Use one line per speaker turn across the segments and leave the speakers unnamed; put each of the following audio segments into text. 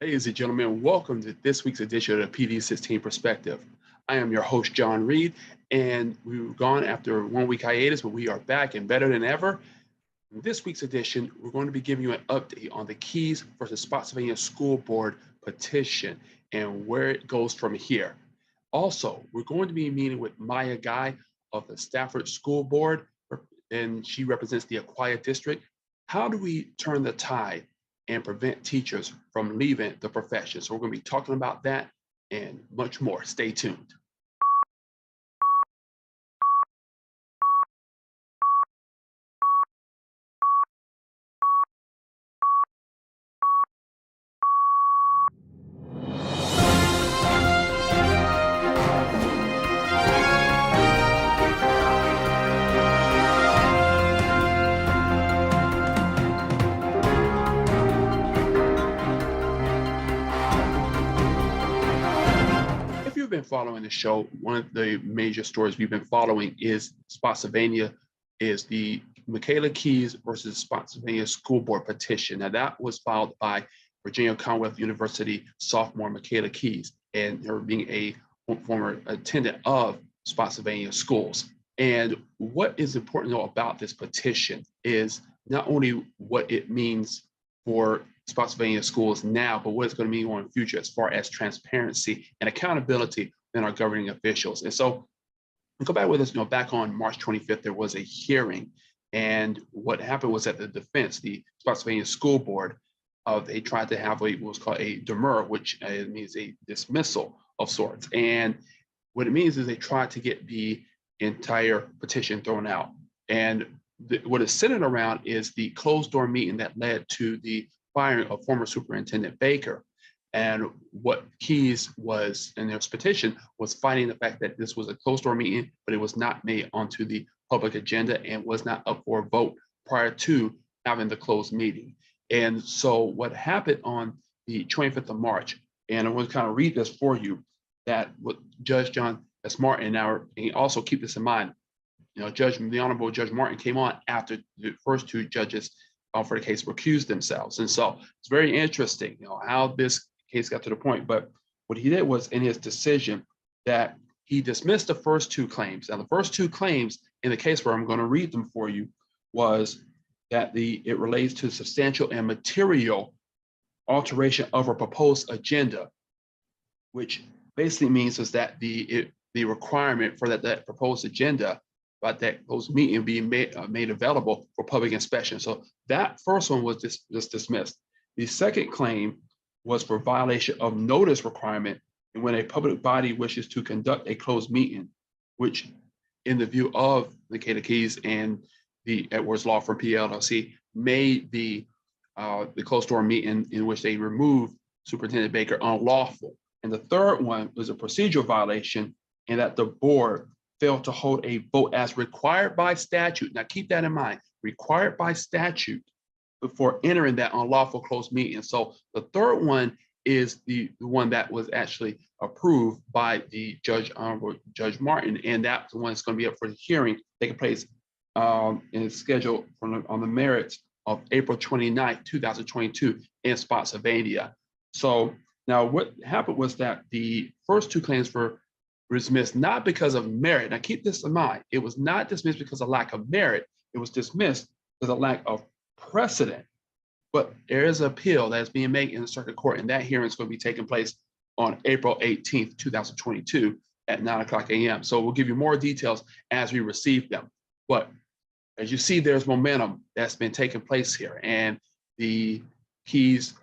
Ladies and gentlemen, welcome to this week's edition of the PD16 Perspective. I am your host, John Reid, and we were gone after a 1-week hiatus, but we are back and better than ever. In this week's edition, we're going to be giving you an update on the Keys versus Spotsylvania School Board petition and where it goes from here. Also, we're going to be meeting with Maya Guy of the Stafford School Board, and she represents the Aquia district. How do we turn the tide and prevent teachers from leaving the profession? So we're going to be talking about that and much more. Stay tuned. Been following the show, one of the major stories we've been following is Spotsylvania, is the Michaela Keys versus Spotsylvania School Board petition. Now that was filed by Virginia Commonwealth University sophomore Michaela Keys, and her being a former attendant of Spotsylvania schools. And what is important to know about this petition is not only what it means for Spotsylvania schools now, but what it's going to mean going in the future as far as transparency and accountability in our governing officials. And so go back with us, back on March 25th, there was a hearing. And what happened was that the defense, the Spotsylvania School Board, they tried to have what was called a demur, which means a dismissal of sorts. And what it means is they tried to get the entire petition thrown out. And what is centered around is the closed door meeting that led to the firing of former Superintendent Baker. And what Keys was in their petition was fighting the fact that this was a closed door meeting, but it was not made onto the public agenda and was not up for a vote prior to having the closed meeting. And so what happened on the 25th of March, and I'm going to kind of read this for you, that what Judge John S. Martin, and also keep this in mind, the Honorable Judge Martin came on after the first two judges for the case recused themselves. And so it's very interesting, how this case got to the point. But what he did was in his decision that he dismissed the first two claims. Now, the first two claims in the case, where I'm going to read them for you, was that it relates to substantial and material alteration of a proposed agenda, which basically means is that the requirement for that proposed agenda, but that those meeting being made available for public inspection. So that first one was just dismissed. The second claim was for violation of notice requirement when a public body wishes to conduct a closed meeting, which in the view of Michaela Keys and the Edwards Law Firm PLLC made the closed door meeting in which they removed Superintendent Baker unlawful. And the third one was a procedural violation in that the board failed to hold a vote as required by statute. Now keep that in mind, required by statute before entering that unlawful closed meeting. So the third one is the one that was actually approved by the Honorable Judge Martin, and that's the one that's going to be up for the hearing taking place in schedule on the merits of April 29th, 2022 in Spotsylvania. So now what happened was that the first two claims were dismissed not because of merit. Now keep this in mind, it was not dismissed because of lack of merit, it was dismissed because of lack of precedent. But there is an appeal that is being made in the circuit court, and that hearing is going to be taking place on April 18th, 2022 at 9:00 a.m. So we'll give you more details as we receive them. But as you see, there's momentum that's been taking place here, and the Keys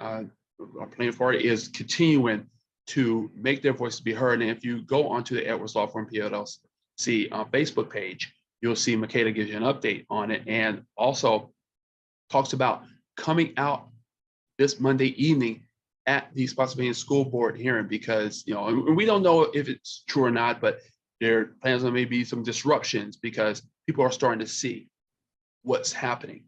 plaintiff party is continuing to make their voices be heard. And if you go onto the Edwards Law Firm PLLC Facebook page, you'll see Michaela gives you an update on it, and also talks about coming out this Monday evening at the Spotsylvania School Board hearing, because and we don't know if it's true or not, but there plans on maybe some disruptions because people are starting to see what's happening,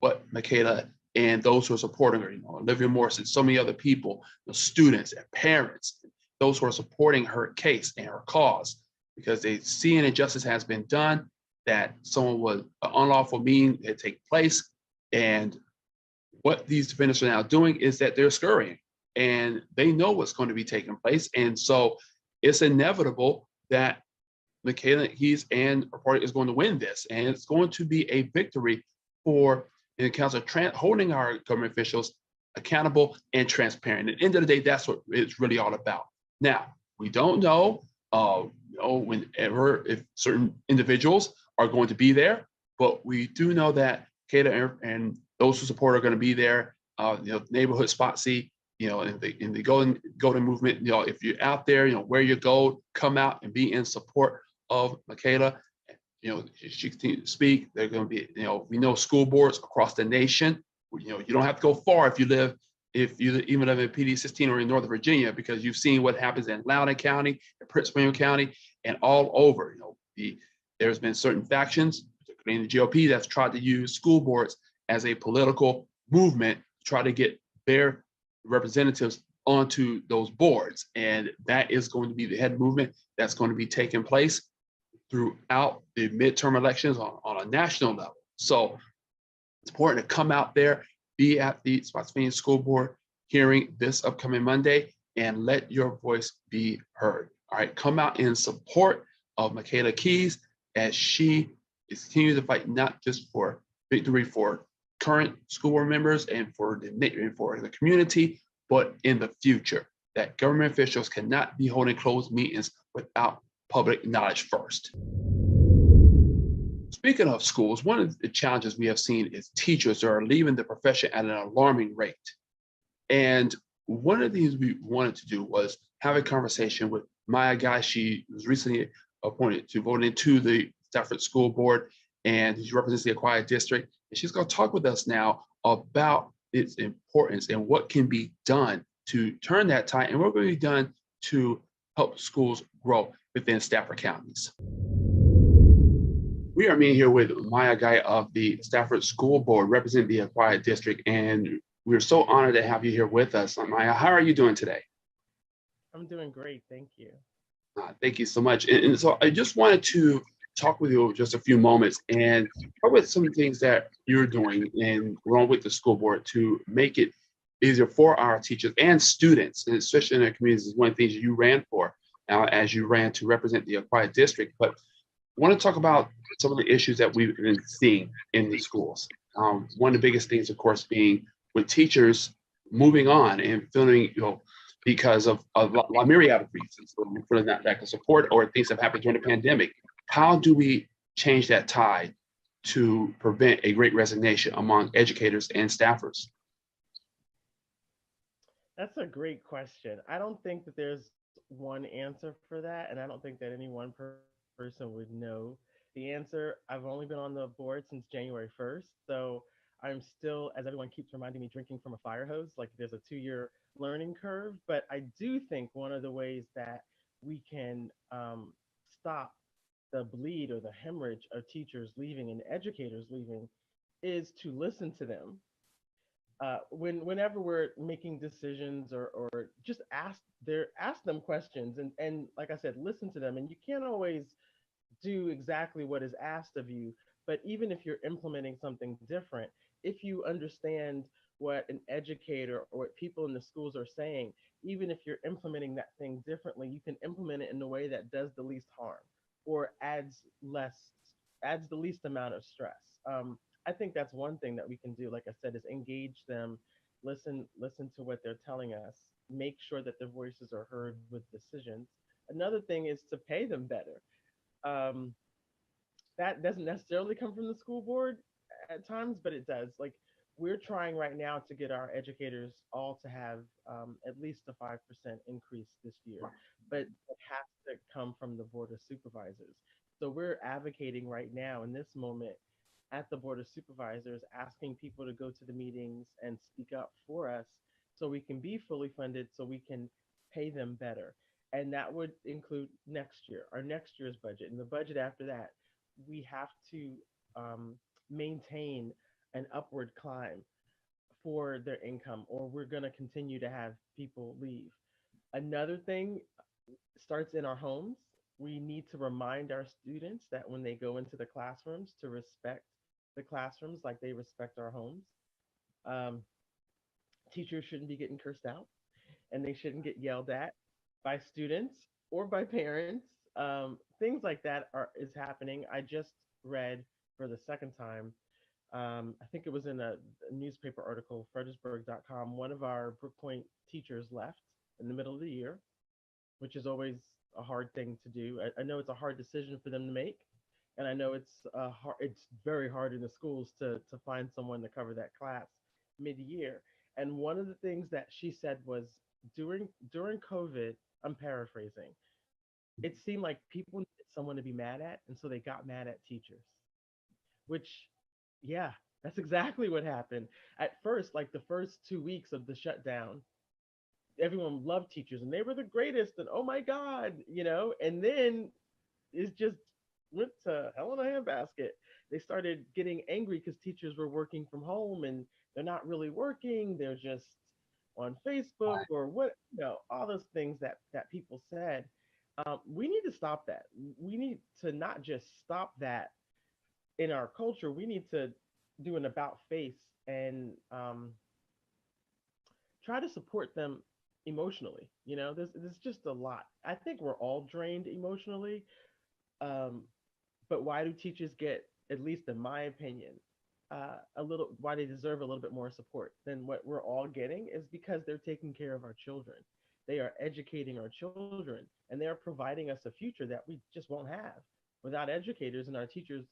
what Michaela and those who are supporting her, Olivia Morris and so many other people, students and parents, those who are supporting her case and her cause, because they see an injustice has been done, that someone was an unlawful meeting had taken place. And what these defendants are now doing is that they're scurrying. and they know what's going to be taking place. And so it's inevitable that Michaela Keys and her party is going to win this. And it's going to be a victory for the council holding our government officials accountable and transparent. At the end of the day, that's what it's really all about. Now, we don't know, whenever if certain individuals are going to be there, but we do know that Michaela and those who support are going to be there. Neighborhood Spotsy, in the golden movement, if you're out there, wear your gold, come out and be in support of Michaela. She continues to speak. They're going to be, we know school boards across the nation. You don't have to go far if you even live in PD16 or in Northern Virginia, because you've seen what happens in Loudoun County, in Prince William County, and all over. There's been certain factions, particularly in the GOP, that's tried to use school boards as a political movement to try to get their representatives onto those boards. And that is going to be the head movement that's going to be taking place throughout the midterm elections on a national level. So it's important to come out there, be at the Spotsylvania School Board hearing this upcoming Monday, and let your voice be heard. All right, come out in support of Michaela Keys as she is continuing to fight not just for victory for current school board members and for the community, but in the future, that government officials cannot be holding closed meetings without public knowledge first. Speaking of schools, one of the challenges we have seen is teachers are leaving the profession at an alarming rate. And one of the things we wanted to do was have a conversation with Maya Guy. She was recently appointed to vote into the Stafford School Board, and she represents the Aquia District. And she's going to talk with us now about its importance and what can be done to turn that tide, and what will be done to help schools grow within Stafford counties. We are meeting here with Maya Guy of the Stafford School Board, representing the Aquia District, and we're so honored to have you here with us. Maya, how are you doing today?
I'm doing great, thank you.
Thank you so much. And so I just wanted to talk with you just a few moments and talk about some things that you're doing and along with the school board to make it easier for our teachers and students, and especially in our communities. Is one of the things you ran for as you ran to represent the Aquia District. But I want to talk about some of the issues that we've been seeing in the schools. One of the biggest things, of course, being with teachers moving on and feeling, because of a myriad of reasons, feeling that lack of support or things that happened during the pandemic. How do we change that tide to prevent a great resignation among educators and staffers?
That's a great question. I don't think that there's one answer for that, and I don't think that any one person would know the answer. I've only been on the board since January 1st, so I'm still, as everyone keeps reminding me, drinking from a fire hose. Like there's a 2-year learning curve, but I do think one of the ways that we can stop the bleed or the hemorrhage of teachers leaving and educators leaving is to listen to them. Whenever we're making decisions or just ask them questions, and like I said, listen to them. And you can't always do exactly what is asked of you, but even if you're implementing something different, if you understand what an educator or what people in the schools are saying, even if you're implementing that thing differently, you can implement it in a way that does the least harm or adds the least amount of stress. I think that's one thing that we can do, like I said, is engage them, listen to what they're telling us, make sure that their voices are heard with decisions. Another thing is to pay them better. um, that doesn't necessarily come from the school board at times, but it does. Like we're trying right now to get our educators all to have at least a 5% increase this year, but it has to come from the board of supervisors. So we're advocating right now in this moment at the board of supervisors, asking people to go to the meetings and speak up for us so we can be fully funded, so we can pay them better. And that would include next year, our next year's budget, and the budget after that. We have to maintain an upward climb for their income, or we're going to continue to have people leave. Another thing starts in our homes. We need to remind our students that when they go into the classrooms, to respect the classrooms like they respect our homes. Um, Teachers shouldn't be getting cursed out. and they shouldn't get yelled at by students or by parents. Things like that is happening. I just read for the second time. I think it was in a newspaper article, Fredericksburg.com. One of our Brookpoint teachers left in the middle of the year, which is always a hard thing to do. I know it's a hard decision for them to make, and I know it's very hard in the schools to find someone to cover that class mid-year. And one of the things that she said was during COVID, I'm paraphrasing, it seemed like people needed someone to be mad at, and so they got mad at teachers. Which, yeah, that's exactly what happened. At first, like the first 2 weeks of the shutdown, everyone loved teachers and they were the greatest, and oh my God, and then it just went to hell in a handbasket. They started getting angry because teachers were working from home and they're not really working. They're just on Facebook or what, all those things that people said. We need to stop that. We need to not just stop that in our culture. We need to do an about face and try to support them emotionally. There's just a lot. I think we're all drained emotionally. But why do teachers get, at least in my opinion, why they deserve a little bit more support than what we're all getting is because they're taking care of our children. They are educating our children and they are providing us a future that we just won't have without educators and our teachers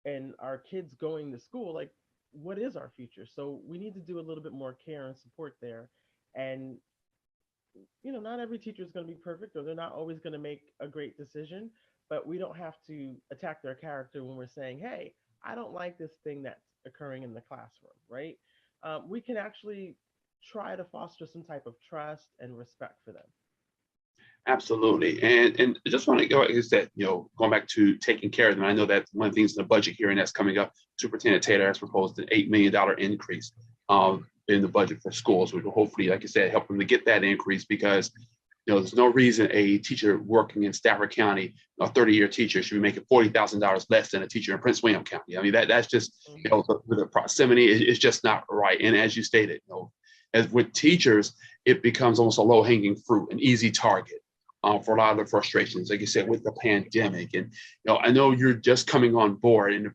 and our kids going to school. Like, what is our future? So we need to do a little bit more care and support there. And not every teacher is going to be perfect, or they're not always going to make a great decision, but we don't have to attack their character when we're saying, hey, I don't like this thing that's occurring in the classroom, right? We can actually try to foster some type of trust and respect for them.
Absolutely. And I just want to go, is that, going back to taking care of them. I know that one of the things in the budget hearing that's coming up, Superintendent Taylor has proposed an $8 million increase in the budget for schools, which will hopefully, like I said, help them to get that increase, because there's no reason a teacher working in Stafford County, a 30-year teacher, should be making $40,000 less than a teacher in Prince William County. I mean, that's just, with the proximity, it's just not right. And as you stated, as with teachers, it becomes almost a low-hanging fruit, an easy target for a lot of the frustrations, like you said, with the pandemic. And I know you're just coming on board in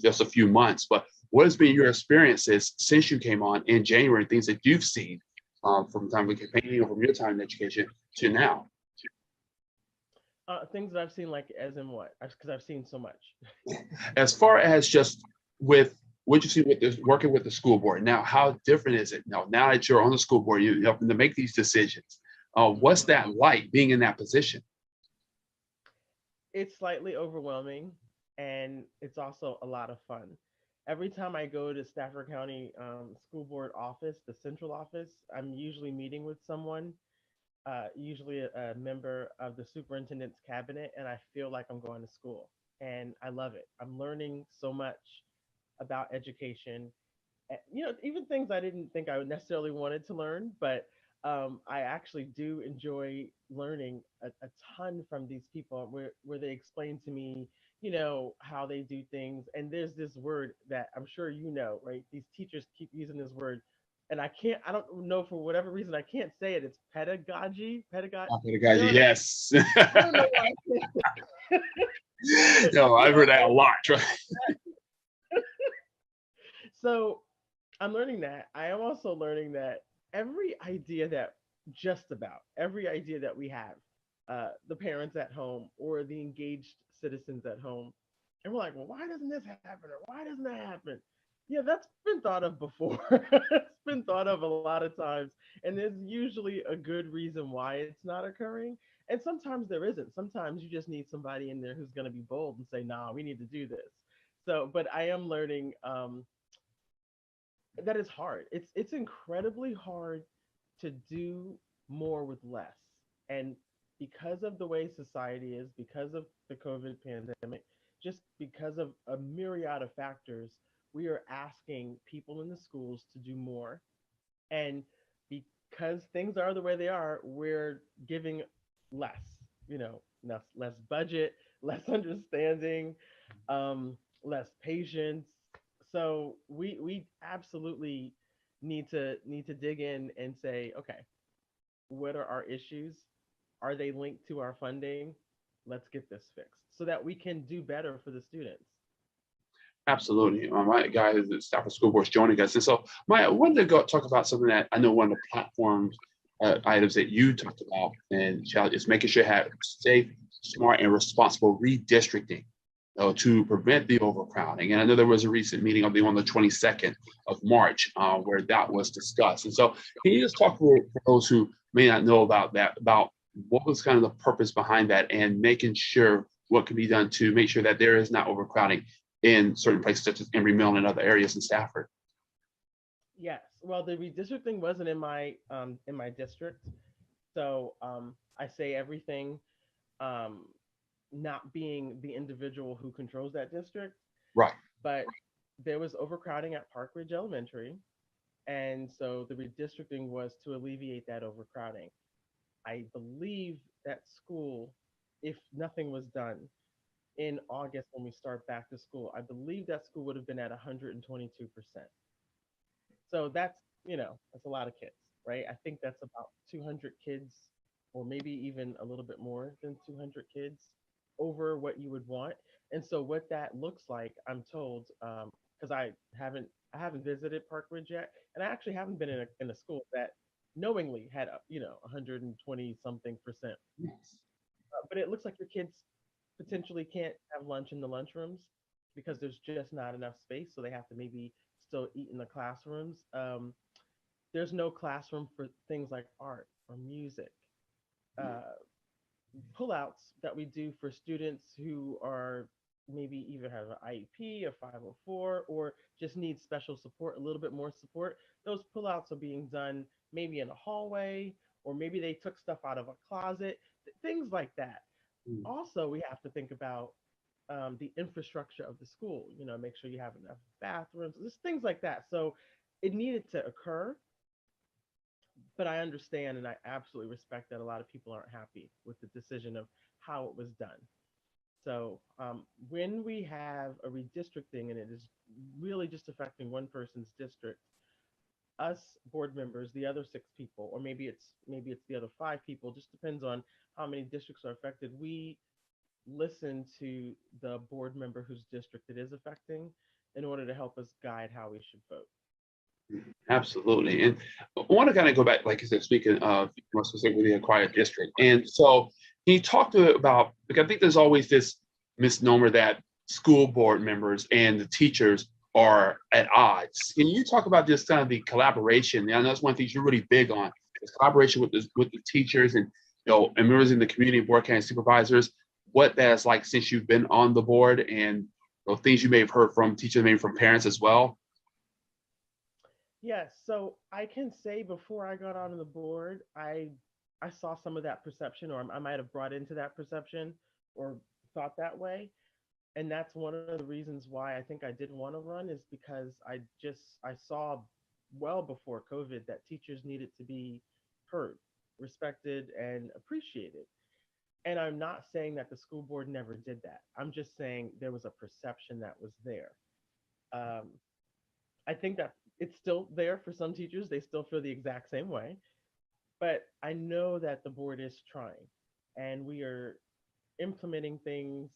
just a few months, but what has been your experiences since you came on in January, things that you've seen from time of campaigning or from your time in education to now?
Things that I've seen, like as in what? Because I've seen so much.
As far as just with what you see with this, working with the school board now, how different is it now that you're on the school board, you're helping to make these decisions? What's that like, being in that position?
It's slightly overwhelming, and it's also a lot of fun. Every time I go to Stafford County School Board office, the central office, I'm usually meeting with someone, usually a member of the superintendent's cabinet, and I feel like I'm going to school. And I love it. I'm learning so much about education. Even things I didn't think I would necessarily wanted to learn, but I actually do enjoy learning a ton from these people where they explain to me, how they do things. And there's this word that I'm sure right? These teachers keep using this word, and I don't know, for whatever reason, I can't say it. It's pedagogy.
Pedagogy, yes.
I don't know why I can't.
No, I've heard that a lot.
So I'm learning that. I am also learning that just about every idea that we have, the parents at home or the engaged citizens at home, and we're like, well, why doesn't this happen? Or why doesn't that happen? Yeah, that's been thought of before. It's been thought of a lot of times. And there's usually a good reason why it's not occurring. And sometimes there isn't. Sometimes you just need somebody in there who's going to be bold and say, nah, we need to do this. So, but I am learning that is hard. It's incredibly hard to do more with less. And because of the way society is, because of the COVID pandemic, just because of a myriad of factors, we are asking people in the schools to do more. And because things are the way they are, we're giving less, less budget, less understanding, less patience. So we absolutely need to dig in and say, okay, what are our issues? Are they linked to our funding? Let's get this fixed so that we can do better for the students.
Absolutely. My guy is at Stafford School Board is joining us. And so, Maya, I wanted to go talk about something that I know one of the platforms items that you talked about and is making sure you have safe, smart, and responsible redistricting to prevent the overcrowding. And I know there was a recent meeting, I believe, on the 22nd of March where that was discussed. And so, can you just talk for those who may not know about that, about what was kind of the purpose behind that and making sure what can be done to make sure that there is not overcrowding in certain places such as Embry Mill and other areas in Stafford?
Yes. Well, the redistricting wasn't in my district, so I say everything, um, not being the individual who controls that district,
Right.
but there was overcrowding at Park Ridge Elementary, and so the redistricting was to alleviate that overcrowding. I believe that school, if nothing was done in August when we start back to school, I believe that school would have been at 122%. So that's a lot of kids, right? I think that's about 200 kids, or maybe even a little bit more than 200 kids over what you would want. And so what that looks like, I'm told, because I haven't visited Park Ridge yet, and I actually haven't been in a school that knowingly had 120 something percent. But it looks like your kids potentially can't have lunch in the lunchrooms because there's just not enough space. So they have to maybe still eat in the classrooms. There's no classroom for things like art or music. Uh, Pullouts that we do for students who are maybe either have an IEP, a 504, or just need special support, a little bit more support. Those pullouts are being done maybe in a hallway, or maybe they took stuff out of a closet, things like that.
Mm.
Also, we have to think about the infrastructure of the school. Make sure you have enough bathrooms, just things like that. So it needed to occur, but I understand and I absolutely respect that a lot of people aren't happy with the decision of how it was done. So when we have a redistricting and it is really just affecting one person's district, us board members, the other 6 people, or maybe it's the other 5 people, just depends on how many districts are affected. We listen to the board member whose district it is affecting in order to help us guide how we should vote.
Absolutely. And I want to kind of go back, like you said, speaking of more specifically the acquired district. And so can you talk to about, because I think there's always this misnomer that school board members and the teachers are at odds. Can you talk about just kind of the collaboration? And I know that's one of the things you're really big on, is collaboration with the teachers and members in the community, board county supervisors, what that's like since you've been on the board and things you may have heard from teachers, maybe from parents as well.
Yes, so I can say before I got on the board, I saw some of that perception, or I might have brought into that perception, or thought that way. And that's one of the reasons why I think I didn't want to run, is because I saw well before COVID that teachers needed to be heard, respected, and appreciated. And I'm not saying that the school board never did that. I'm just saying there was a perception that was there. Um, I think that it's still there for some teachers. They still feel the exact same way. But I know that the board is trying, and we are implementing things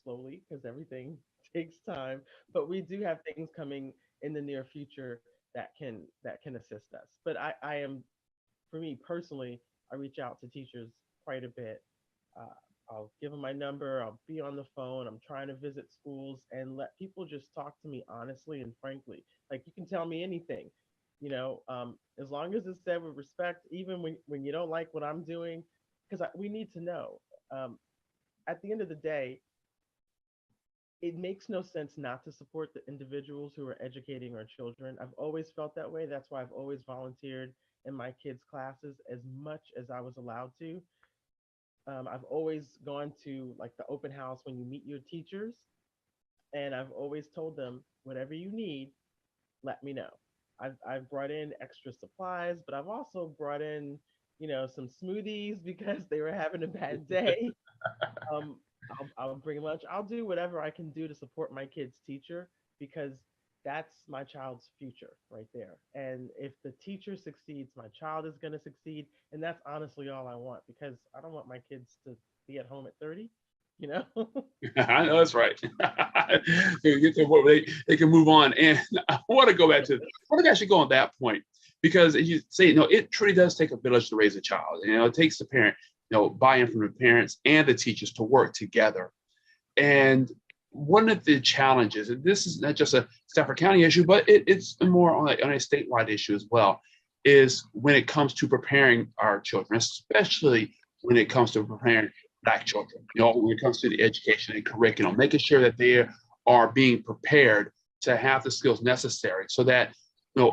slowly because everything takes time. But we do have things coming in the near future that can assist us. But I am, for me personally, I reach out to teachers quite a bit. Uh, I'll give them my number. I'll be on the phone. I'm trying to visit schools and let people just talk to me honestly and frankly. Like, you can tell me anything, as long as it's said with respect, even when you don't like what I'm doing, because we need to know. Um, at the end of the day, it makes no sense not to support the individuals who are educating our children. I've always felt that way. That's why I've always volunteered in my kids' classes as much as I was allowed to. I've always gone to like the open house when you meet your teachers, and I've always told them, whatever you need, let me know. I've brought in extra supplies, but I've also brought in, some smoothies because they were having a bad day. Um, I'll bring lunch. I'll do whatever I can do to support my kid's teacher, because that's my child's future right there. And if the teacher succeeds, my child is going to succeed. And that's honestly all I want, because I don't want my kids to be at home at 30, you know?
I know that's right. They get to where they can move on. And I want to go back to, I want to actually go on that point, because as you say, it truly does take a village to raise a child. It takes the parent, buy-in from the parents and the teachers to work together. And one of the challenges, and this is not just a Stafford County issue, but it's more on a statewide issue as well, is when it comes to preparing our children, especially when it comes to preparing Black children, when it comes to the education and curriculum, making sure that they are being prepared to have the skills necessary so that,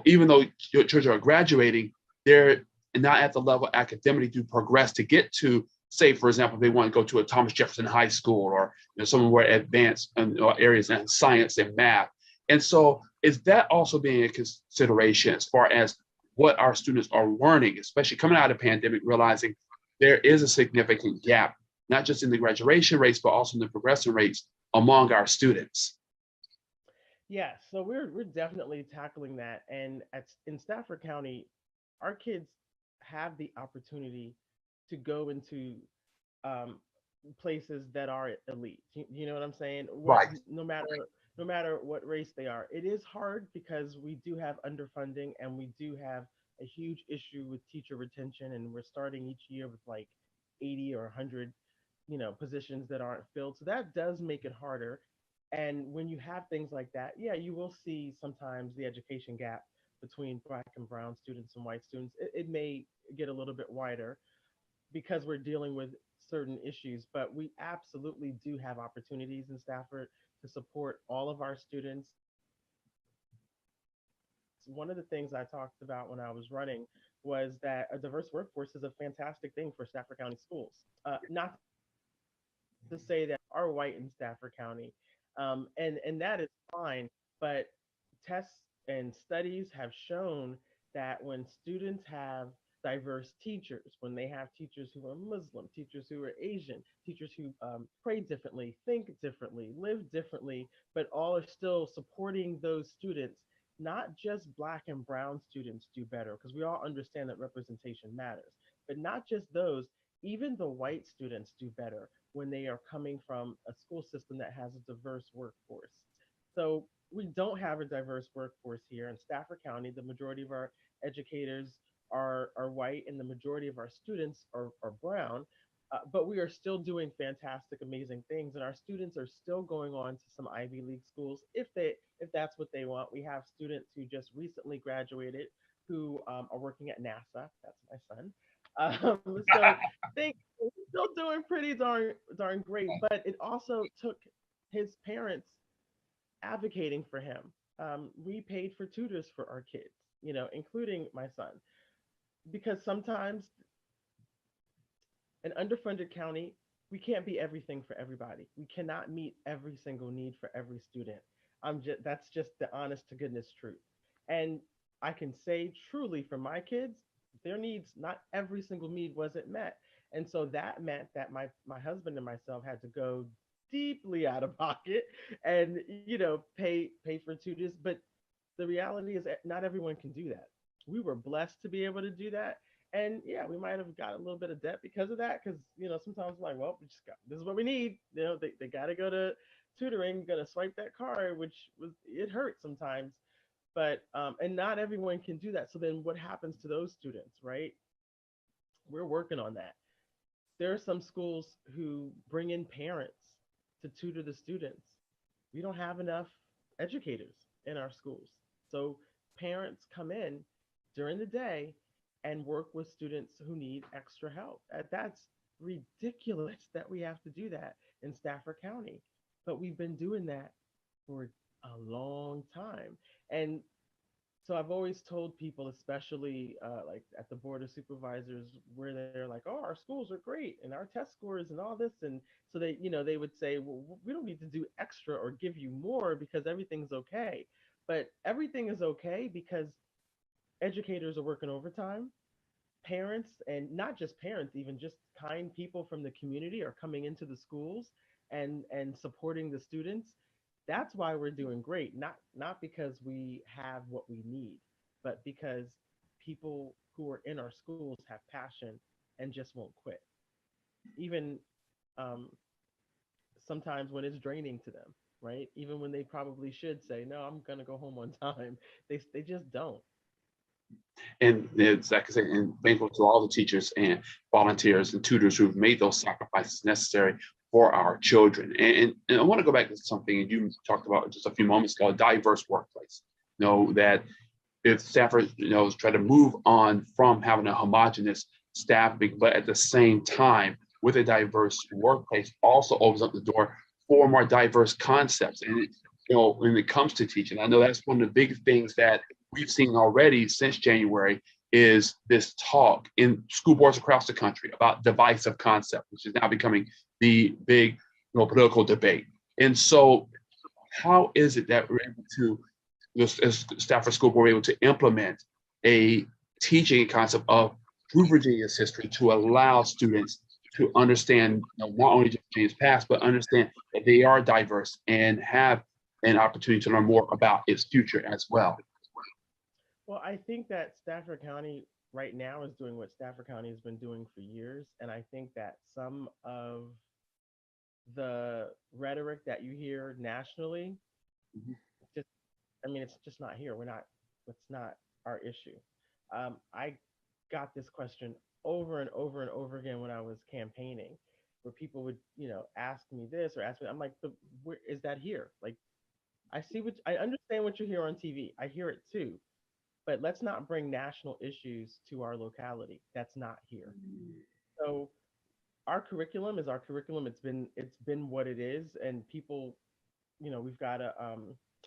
even though your children are graduating, they're not at the level academically to progress to get to, say, for example, if they want to go to a Thomas Jefferson High School, or somewhere more advanced areas in science and math. And so is that also being a consideration as far as what our students are learning, especially coming out of the pandemic, realizing there is a significant gap, not just in the graduation rates, but also in the progression rates among our students?
Yeah, so we're definitely tackling that. And in Stafford County, our kids have the opportunity to go into um, places that are elite. You know what I'm saying?
Right.
No matter what race they are. It is hard because we do have underfunding, and we do have a huge issue with teacher retention, and we're starting each year with like 80 or 100, positions that aren't filled. So that does make it harder. And when you have things like that, yeah, you will see sometimes the education gap between Black and brown students and white students. It may get a little bit wider because we're dealing with certain issues, but we absolutely do have opportunities in Stafford to support all of our students. One of the things I talked about when I was running was that a diverse workforce is a fantastic thing for Stafford County schools. Not to say that are white in Stafford County, and that is fine. But tests and studies have shown that when students have diverse teachers, when they have teachers who are Muslim, teachers who are Asian, teachers who pray differently, think differently, live differently, but all are still supporting those students. Not just Black and brown students do better, because we all understand that representation matters, but not just those, even the white students do better when they are coming from a school system that has a diverse workforce. So we don't have a diverse workforce here in Stafford County. The majority of our educators are white, and the majority of our students are brown. But we are still doing fantastic, amazing things, and our students are still going on to some Ivy League schools if that's what they want. We have students who just recently graduated who are working at NASA. That's my son. So think we're still doing pretty darn great, but it also took his parents advocating for him. We paid for tutors for our kids, including my son, because sometimes an underfunded county, we can't be everything for everybody. We cannot meet every single need for every student. That's just the honest to goodness truth. And I can say truly for my kids, their needs, not every single need wasn't met. And so that meant that my husband and myself had to go deeply out of pocket and pay for tutors. But the reality is that not everyone can do that. We were blessed to be able to do that. And yeah, we might have got a little bit of debt because of that. Because sometimes we're like, well, we just got this is what we need. They got to go to tutoring, got to swipe that card, which it hurts sometimes. But and not everyone can do that. So then what happens to those students, right? We're working on that. There are some schools who bring in parents to tutor the students. We don't have enough educators in our schools. So parents come in during the day and work with students who need extra help. That's ridiculous that we have to do that in Stafford County. But we've been doing that for a long time. And so I've always told people, especially like at the board of supervisors, where they're like, "Oh, our schools are great and our test scores and all this," and so they would say, "Well, we don't need to do extra or give you more because everything's okay." But everything is okay because educators are working overtime. Parents, and not just parents, even just kind people from the community, are coming into the schools and supporting the students. That's why we're doing great. Not because we have what we need, but because people who are in our schools have passion and just won't quit. Even um, sometimes when it's draining to them, right? Even when they probably should say, no, I'm gonna go home on time, they just don't.
And it's like I said, and thankful to all the teachers and volunteers and tutors who've made those sacrifices necessary for our children. And I want to go back to something you talked about just a few moments ago: a diverse workplace. Know that if Stafford, is trying to move on from having a homogenous staffing, but at the same time, with a diverse workplace, also opens up the door for more diverse concepts. And when it comes to teaching, I know that's one of the big things that we've seen already since January is this talk in school boards across the country about divisive concept, which is now becoming the big, political debate. And so, how is it that we're able to, as Stafford School Board, able to implement a teaching concept of through Virginia's history to allow students to understand, not only just Virginia's past, but understand that they are diverse and have an opportunity to learn more about its future as well.
Well, I think that Stafford County right now is doing what Stafford County has been doing for years. And I think that some of the rhetoric that you hear nationally,
Mhm.
just, I mean, it's just not here. It's not our issue. I got this question over and over and over again when I was campaigning, where people would, ask me this or ask me, I'm like, where is that here? Like, I understand what you hear on TV. I hear it too, but let's not bring national issues to our locality. That's not here. So our curriculum is our curriculum. It's been what it is, and people, we've got to.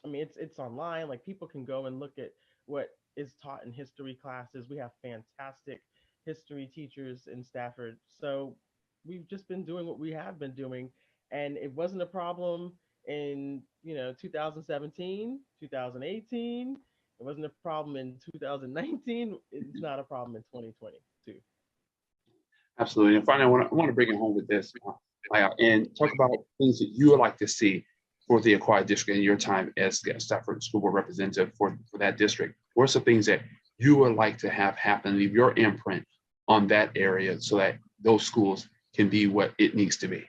I mean, it's online. Like people can go and look at what is taught in history classes. We have fantastic history teachers in Stafford. So we've just been doing what we have been doing, and it wasn't a problem in 2017, 2018. It wasn't a problem in 2019. It's not a problem in 2022.
Absolutely. And finally, I want to bring it home with this, Maya, and talk about things that you would like to see for the Aquia district in your time as the Stafford School Board representative for that district. What are some things that you would like to have happen, leave your imprint on that area so that those schools can be what it needs to be?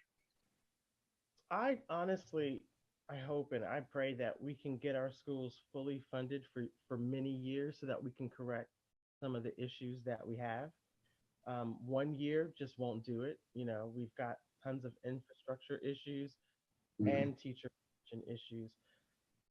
I honestly, I hope and I pray that we can get our schools fully funded for many years so that we can correct some of the issues that we have. 1 year just won't do it. We've got tons of infrastructure issues
Mhm.
and teacher issues.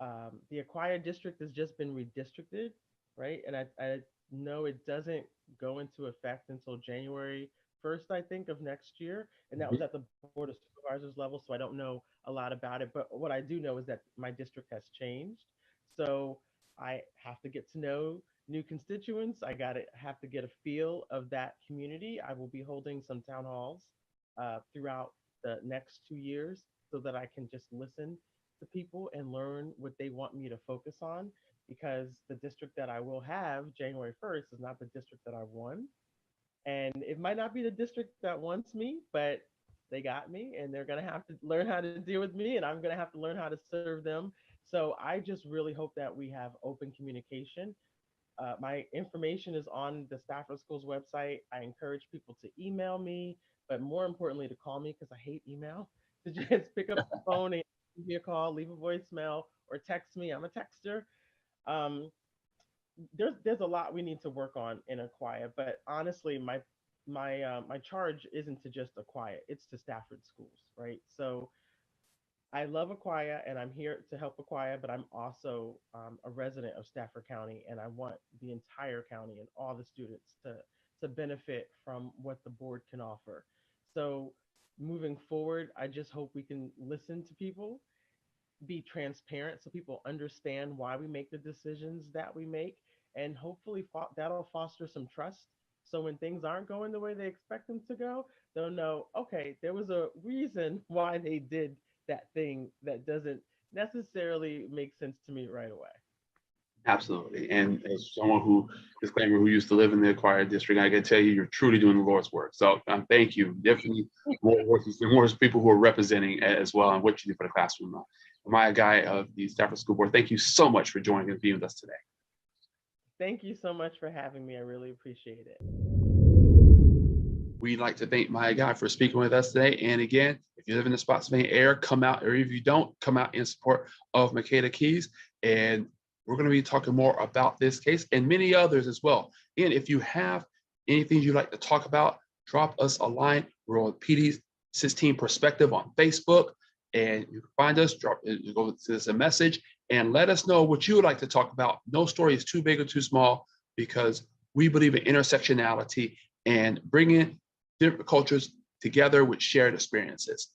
The acquired district has just been redistricted, right? And I know it doesn't go into effect until January 1st, I think, of next year. And that was
Mhm.
at the Board of Supervisors level. So I don't know a lot about it. But what I do know is that my district has changed. So I have to get to know new constituents. I got to have to get a feel of that community. I will be holding some town halls throughout the next 2 years so that I can just listen to people and learn what they want me to focus on because the district that I will have January 1st is not the district that I won. And it might not be the district that wants me, but they got me and they're going to have to learn how to deal with me and I'm going to have to learn how to serve them. So I just really hope that we have open communication. My information is on the Stafford Schools website. I encourage people to email me, but more importantly, to call me because I hate email. To just pick up the phone and give me a call, leave a voicemail, or text me. I'm a texter. Um, there's a lot we need to work on in Aquia, but honestly, my charge isn't to just Aquia; it's to Stafford schools, right? So I love Aquia and I'm here to help Aquia, but I'm also a resident of Stafford County and I want the entire county and all the students to benefit from what the board can offer. So moving forward, I just hope we can listen to people, be transparent so people understand why we make the decisions that we make, and hopefully that'll foster some trust. So when things aren't going the way they expect them to go, they'll know, okay, there was a reason why they did that thing that doesn't necessarily make sense to me right away.
Absolutely. And as someone disclaimer, who used to live in the acquired district, I can tell you, you're truly doing the Lord's work. So thank you. Definitely more voices and more people who are representing as well and what you do for the classroom. my guy of the Stafford School Board. Thank you so much for joining and being with us today.
Thank you so much for having me. I really appreciate it.
We'd like to thank my guy for speaking with us today. And again, if you live in the Spotsylvania area, come out, or if you don't, come out in support of Michaela Keys. And we're going to be talking more about this case and many others as well. And if you have anything you'd like to talk about, drop us a line. We're on PD16 Perspective on Facebook, and you can find us, you go to this a message and let us know what you would like to talk about. No story is too big or too small, because we believe in intersectionality and bringing different cultures together with shared experiences.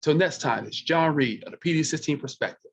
Till next time, it's John Reid of the PD16 Perspective.